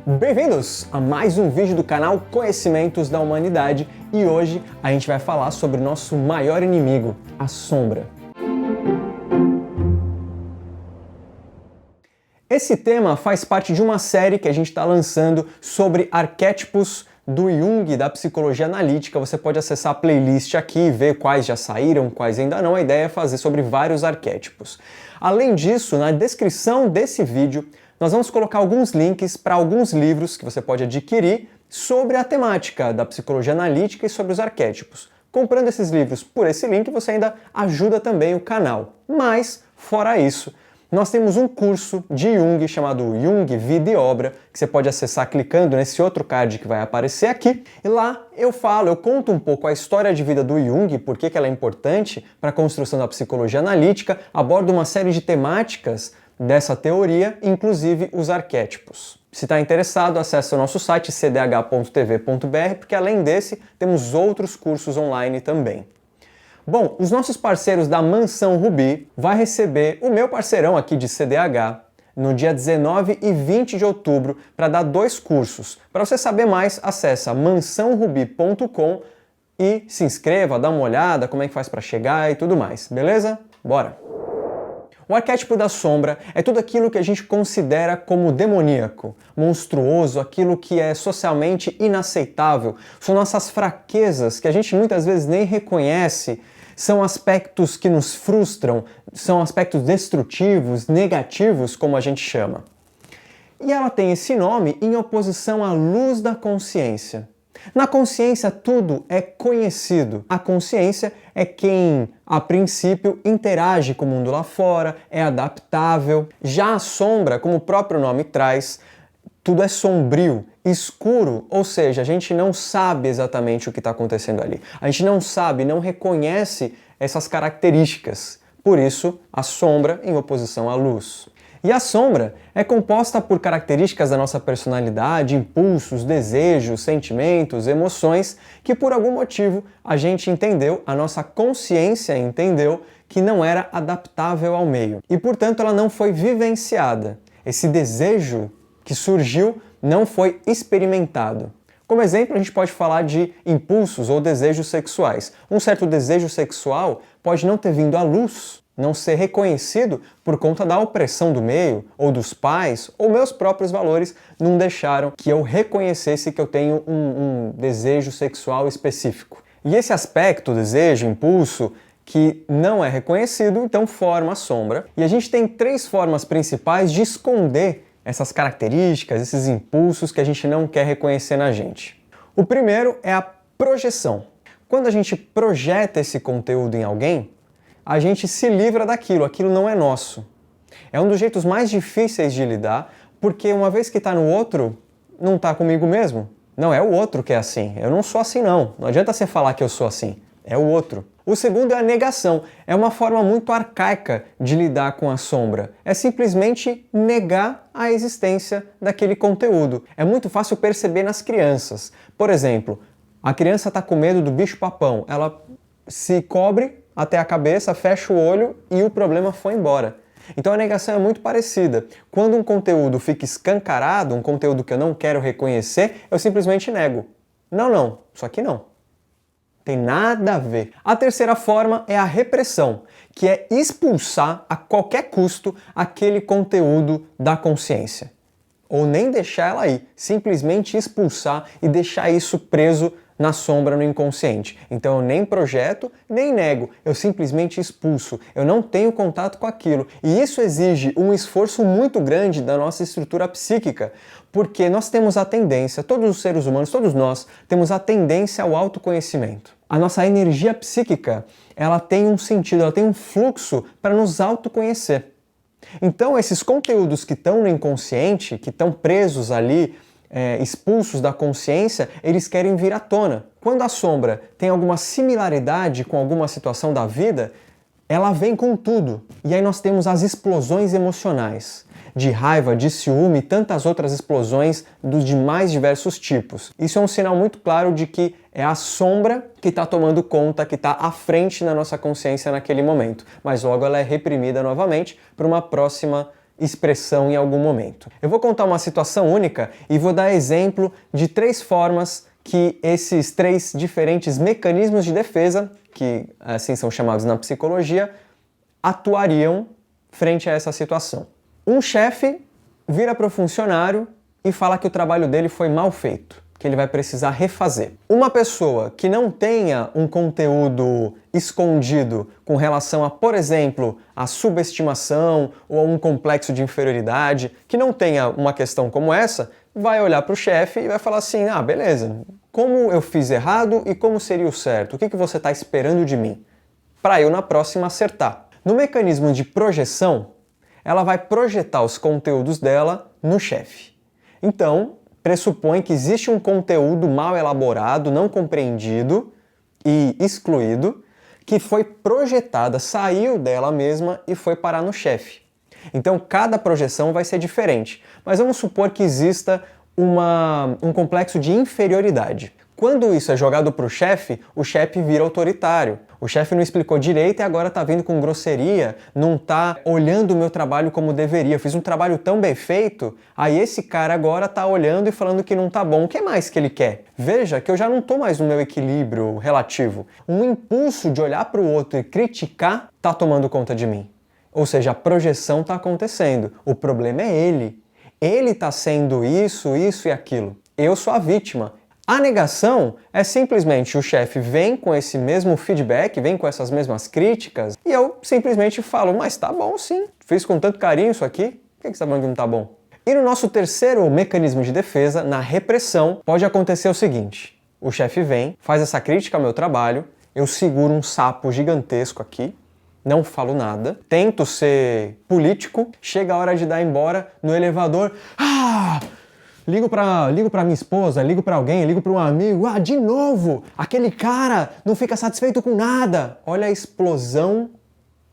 Bem-vindos a mais um vídeo do canal Conhecimentos da Humanidade e hoje a gente vai falar sobre o nosso maior inimigo, a sombra. Esse tema faz parte de uma série que a gente está lançando sobre arquétipos do Jung, da psicologia analítica. Você pode acessar a playlist aqui e ver quais já saíram, quais ainda não. A ideia é fazer sobre vários arquétipos. Além disso, na descrição desse vídeo, nós vamos colocar alguns links para alguns livros que você pode adquirir sobre a temática da psicologia analítica e sobre os arquétipos. Comprando esses livros por esse link, você ainda ajuda também o canal. Mas, fora isso, nós temos um curso de Jung chamado Jung Vida e Obra, que você pode acessar clicando nesse outro card que vai aparecer aqui. E lá eu conto um pouco a história de vida do Jung, por que ela é importante para a construção da psicologia analítica, abordo uma série de temáticas dessa teoria, inclusive os arquétipos. Se está interessado, acesse o nosso site cdh.tv.br, porque além desse, temos outros cursos online também. Bom, os nossos parceiros da Mansão Ruby vai receber o meu parceirão aqui de CDH no dia 19 e 20 de outubro para dar 2 cursos. Para você saber mais, acessa mansãoruby.com e se inscreva, dá uma olhada, como é que faz para chegar e tudo mais, beleza? Bora! O arquétipo da sombra é tudo aquilo que a gente considera como demoníaco, monstruoso, aquilo que é socialmente inaceitável. São nossas fraquezas que a gente muitas vezes nem reconhece, são aspectos que nos frustram, são aspectos destrutivos, negativos, como a gente chama. E ela tem esse nome em oposição à luz da consciência. Na consciência tudo é conhecido. A consciência é quem, a princípio, interage com o mundo lá fora, é adaptável. Já a sombra, como o próprio nome traz, tudo é sombrio, escuro, ou seja, a gente não sabe exatamente o que está acontecendo ali. A gente não sabe, não reconhece essas características. Por isso, a sombra em oposição à luz. E a sombra é composta por características da nossa personalidade, impulsos, desejos, sentimentos, emoções, que por algum motivo a gente entendeu, a nossa consciência entendeu que não era adaptável ao meio. E portanto ela não foi vivenciada. Esse desejo que surgiu não foi experimentado. Como exemplo, a gente pode falar de impulsos ou desejos sexuais. Um certo desejo sexual pode não ter vindo à luz, não ser reconhecido por conta da opressão do meio, ou dos pais, ou meus próprios valores não deixaram que eu reconhecesse que eu tenho um desejo sexual específico. E esse aspecto, desejo, impulso, que não é reconhecido, então forma a sombra. E a gente tem 3 formas principais de esconder essas características, esses impulsos que a gente não quer reconhecer na gente. O primeiro é a projeção. Quando a gente projeta esse conteúdo em alguém, a gente se livra daquilo, aquilo não é nosso. É um dos jeitos mais difíceis de lidar, porque uma vez que está no outro, não está comigo mesmo. Não, é o outro que é assim. Eu não sou assim não. Não adianta você falar que eu sou assim. É o outro. O segundo é a negação. É uma forma muito arcaica de lidar com a sombra. É simplesmente negar a existência daquele conteúdo. É muito fácil perceber nas crianças. Por exemplo, a criança está com medo do bicho-papão. Ela se cobre até a cabeça, fecha o olho e o problema foi embora. Então a negação é muito parecida. Quando um conteúdo fica escancarado, um conteúdo que eu não quero reconhecer, eu simplesmente nego. Não, isso aqui não. Tem nada a ver. A terceira forma é a repressão, que é expulsar a qualquer custo aquele conteúdo da consciência. Ou nem deixar ela aí, simplesmente expulsar e deixar isso preso na sombra, no inconsciente. Então eu nem projeto, nem nego, eu simplesmente expulso. Eu não tenho contato com aquilo. E isso exige um esforço muito grande da nossa estrutura psíquica, porque nós temos a tendência, todos os seres humanos, todos nós, temos a tendência ao autoconhecimento. A nossa energia psíquica, ela tem um sentido, ela tem um fluxo para nos autoconhecer. Então esses conteúdos que estão no inconsciente, que estão presos ali, expulsos da consciência, eles querem vir à tona. Quando a sombra tem alguma similaridade com alguma situação da vida, ela vem com tudo. E aí nós temos as explosões emocionais, de raiva, de ciúme e tantas outras explosões de mais diversos tipos. Isso é um sinal muito claro de que é a sombra que está tomando conta, que está à frente na nossa consciência naquele momento. Mas logo ela é reprimida novamente para uma próxima expressão em algum momento. Eu vou contar uma situação única e vou dar exemplo de 3 formas que esses 3 diferentes mecanismos de defesa, que assim são chamados na psicologia, atuariam frente a essa situação. Um chefe vira para o funcionário e fala que o trabalho dele foi mal feito, que ele vai precisar refazer. Uma pessoa que não tenha um conteúdo escondido com relação a, por exemplo, a subestimação ou a um complexo de inferioridade, que não tenha uma questão como essa, vai olhar para o chefe e vai falar assim, ah, beleza, como eu fiz errado e como seria o certo? O que você está esperando de mim? Para eu, na próxima, acertar. No mecanismo de projeção, ela vai projetar os conteúdos dela no chefe. Então, pressupõe que existe um conteúdo mal elaborado, não compreendido e excluído, que foi projetada, saiu dela mesma e foi parar no chefe. Então, cada projeção vai ser diferente. Mas vamos supor que exista um complexo de inferioridade. Quando isso é jogado para o chefe vira autoritário. O chefe não explicou direito e agora está vindo com grosseria, não está olhando o meu trabalho como deveria. Eu fiz um trabalho tão bem feito, aí esse cara agora está olhando e falando que não está bom. O que mais que ele quer? Veja que eu já não estou mais no meu equilíbrio relativo. Um impulso de olhar para o outro e criticar está tomando conta de mim. Ou seja, a projeção está acontecendo. O problema é ele. Ele está sendo isso, isso e aquilo. Eu sou a vítima. A negação é simplesmente o chefe vem com esse mesmo feedback, vem com essas mesmas críticas, e eu simplesmente falo, mas tá bom sim, fiz com tanto carinho isso aqui, por que você tá falando que não tá bom? E no nosso terceiro mecanismo de defesa, na repressão, pode acontecer o seguinte, o chefe vem, faz essa crítica ao meu trabalho, eu seguro um sapo gigantesco aqui, não falo nada, tento ser político, chega a hora de dar embora, no elevador, ligo pra minha esposa, ligo pra alguém, ligo pra um amigo, de novo, aquele cara não fica satisfeito com nada. Olha a explosão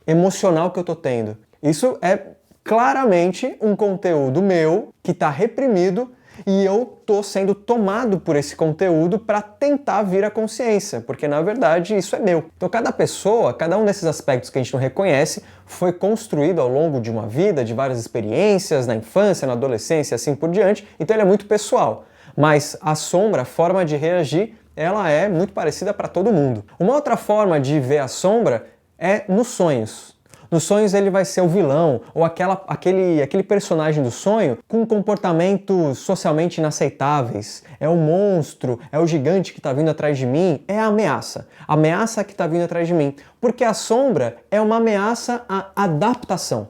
emocional que eu tô tendo. Isso é claramente um conteúdo meu que tá reprimido e eu tô sendo tomado por esse conteúdo para tentar vir à consciência, porque na verdade isso é meu. Então cada pessoa, cada um desses aspectos que a gente não reconhece, foi construído ao longo de uma vida, de várias experiências, na infância, na adolescência e assim por diante, então ele é muito pessoal. Mas a sombra, a forma de reagir, ela é muito parecida para todo mundo. Uma outra forma de ver a sombra é nos sonhos. Nos sonhos ele vai ser o vilão, ou aquele personagem do sonho com comportamentos socialmente inaceitáveis. É o monstro, é o gigante que está vindo atrás de mim, é a ameaça. A ameaça que está vindo atrás de mim. Porque a sombra é uma ameaça à adaptação.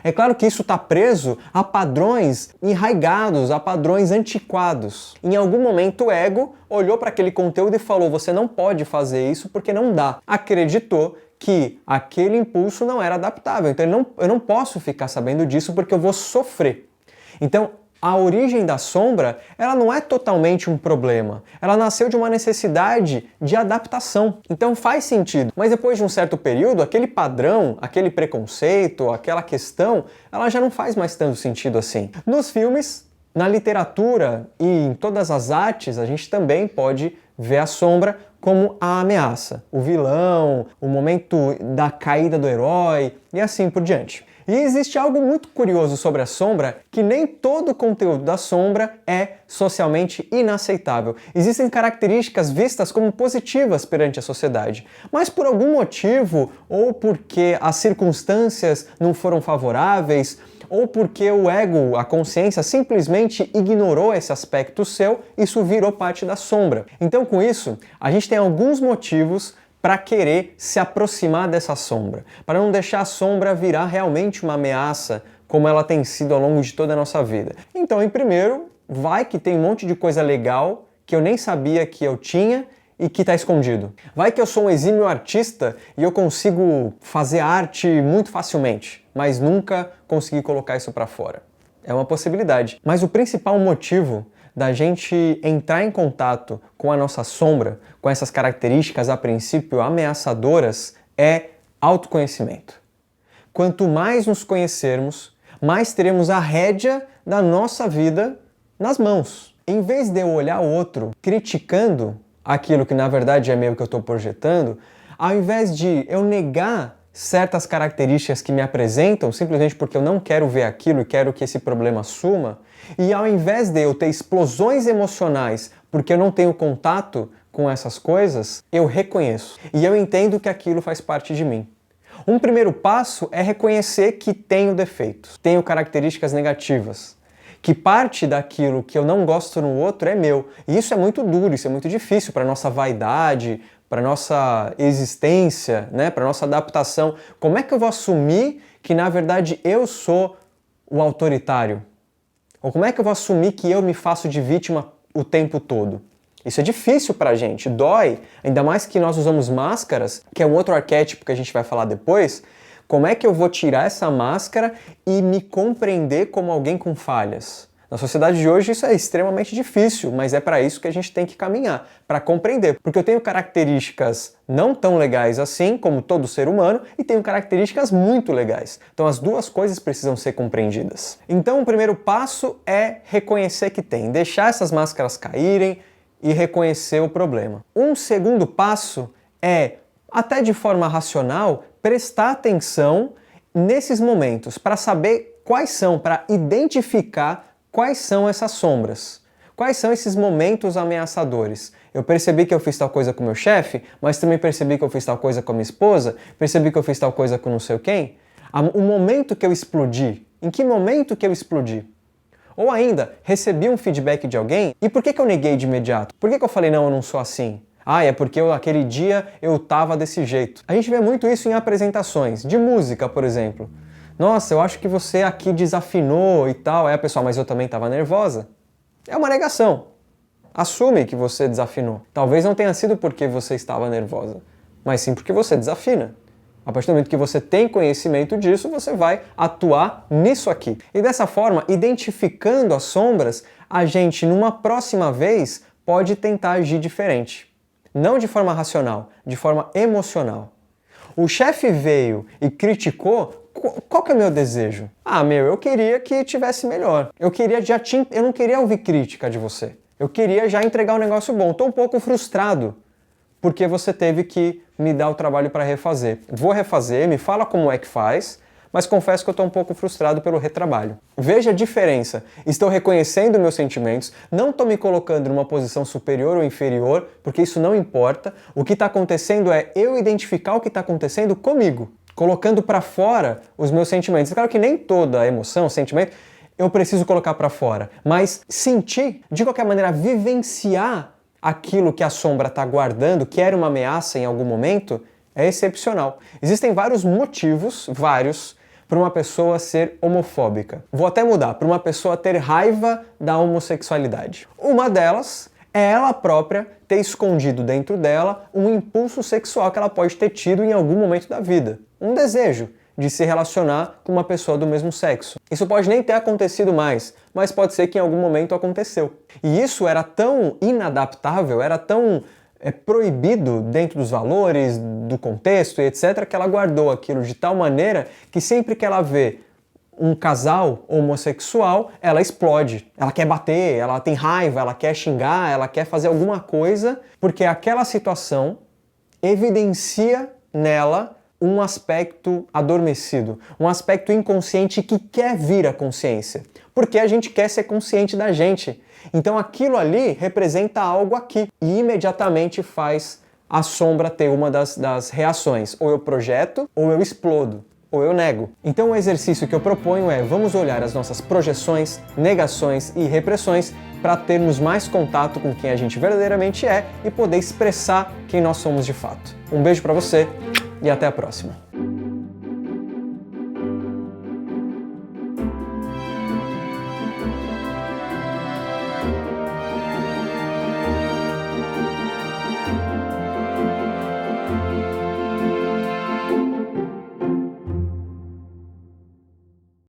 É claro que isso está preso a padrões enraigados, a padrões antiquados. Em algum momento o ego olhou para aquele conteúdo e falou, você não pode fazer isso porque não dá. Acreditou que aquele impulso não era adaptável. Então eu não posso ficar sabendo disso porque eu vou sofrer. Então a origem da sombra, ela não é totalmente um problema. Ela nasceu de uma necessidade de adaptação. Então faz sentido. Mas depois de um certo período, aquele padrão, aquele preconceito, aquela questão, ela já não faz mais tanto sentido assim. Nos filmes, na literatura e em todas as artes, a gente também pode ver a sombra como a ameaça, o vilão, o momento da caída do herói e assim por diante. E existe algo muito curioso sobre a sombra, que nem todo o conteúdo da sombra é socialmente inaceitável. Existem características vistas como positivas perante a sociedade, mas por algum motivo, ou porque as circunstâncias não foram favoráveis, ou porque o ego, a consciência, simplesmente ignorou esse aspecto seu, isso virou parte da sombra. Então, com isso, a gente tem alguns motivos para querer se aproximar dessa sombra, para não deixar a sombra virar realmente uma ameaça, como ela tem sido ao longo de toda a nossa vida. Então, em primeiro, vai que tem um monte de coisa legal que eu nem sabia que eu tinha e que está escondido. Vai que eu sou um exímio artista e eu consigo fazer arte muito facilmente, mas nunca consegui colocar isso para fora. É uma possibilidade. Mas o principal motivo da gente entrar em contato com a nossa sombra, com essas características a princípio ameaçadoras, é autoconhecimento. Quanto mais nos conhecermos, mais teremos a rédea da nossa vida nas mãos. Em vez de eu olhar o outro criticando aquilo que na verdade é meu que eu estou projetando, ao invés de eu negar certas características que me apresentam simplesmente porque eu não quero ver aquilo e quero que esse problema suma, e ao invés de eu ter explosões emocionais porque eu não tenho contato com essas coisas, eu reconheço e eu entendo que aquilo faz parte de mim. Um primeiro passo é reconhecer que tenho defeitos, tenho características negativas, que parte daquilo que eu não gosto no outro é meu. E isso é muito duro, isso é muito difícil para a nossa vaidade, para a nossa existência, né? Para a nossa adaptação. Como é que eu vou assumir que, na verdade, eu sou o autoritário? Ou como é que eu vou assumir que eu me faço de vítima o tempo todo? Isso é difícil pra gente, dói, ainda mais que nós usamos máscaras, que é um outro arquétipo que a gente vai falar depois. Como é que eu vou tirar essa máscara e me compreender como alguém com falhas? Na sociedade de hoje isso é extremamente difícil, mas é para isso que a gente tem que caminhar, para compreender. Porque eu tenho características não tão legais assim, como todo ser humano, e tenho características muito legais. Então as duas coisas precisam ser compreendidas. Então o primeiro passo é reconhecer que tem, deixar essas máscaras caírem e reconhecer o problema. Um segundo passo é, até de forma racional, prestar atenção nesses momentos para saber quais são, para identificar quais são essas sombras. Quais são esses momentos ameaçadores? Eu percebi que eu fiz tal coisa com meu chefe, mas também percebi que eu fiz tal coisa com a minha esposa, percebi que eu fiz tal coisa com não sei quem. O momento que eu explodi, em que momento que eu explodi? Ou ainda, recebi um feedback de alguém e por que eu neguei de imediato? Por que eu falei, não, eu não sou assim? Ah, é porque aquele dia eu tava desse jeito. A gente vê muito isso em apresentações, de música, por exemplo. Nossa, eu acho que você aqui desafinou e tal. Aí a pessoa, mas eu também tava nervosa. É uma negação. Assume que você desafinou. Talvez não tenha sido porque você estava nervosa, mas sim porque você desafina. A partir do momento que você tem conhecimento disso, você vai atuar nisso aqui. E dessa forma, identificando as sombras, a gente, numa próxima vez, pode tentar agir diferente. Não de forma racional, de forma emocional. O chefe veio e criticou, qual que é o meu desejo? Ah, eu queria que tivesse melhor. Eu não queria ouvir crítica de você. Eu queria já entregar um negócio bom. Estou um pouco frustrado porque você teve que me dar o trabalho para refazer. Vou refazer, me fala como é que faz, mas confesso que eu estou um pouco frustrado pelo retrabalho. Veja a diferença. Estou reconhecendo meus sentimentos, não estou me colocando numa posição superior ou inferior, porque isso não importa. O que está acontecendo é eu identificar o que está acontecendo comigo, colocando para fora os meus sentimentos. Claro que nem toda emoção, sentimento, eu preciso colocar para fora, mas sentir, de qualquer maneira, vivenciar aquilo que a sombra está guardando, que era uma ameaça em algum momento, é excepcional. Existem vários motivos, para uma pessoa ser homofóbica. Vou até mudar, para uma pessoa ter raiva da homossexualidade. Uma delas é ela própria ter escondido dentro dela um impulso sexual que ela pode ter tido em algum momento da vida. Um desejo de se relacionar com uma pessoa do mesmo sexo. Isso pode nem ter acontecido mais, mas pode ser que em algum momento aconteceu. E isso era tão inadaptável, era tão proibido dentro dos valores, do contexto e etc., que ela guardou aquilo de tal maneira que sempre que ela vê um casal homossexual, ela explode. Ela quer bater, ela tem raiva, ela quer xingar, ela quer fazer alguma coisa, porque aquela situação evidencia nela um aspecto adormecido, um aspecto inconsciente que quer vir à consciência, porque a gente quer ser consciente da gente. Então aquilo ali representa algo aqui e imediatamente faz a sombra ter uma das reações. Ou eu projeto, ou eu explodo, ou eu nego. Então o exercício que eu proponho é vamos olhar as nossas projeções, negações e repressões para termos mais contato com quem a gente verdadeiramente é e poder expressar quem nós somos de fato. Um beijo para você e até a próxima.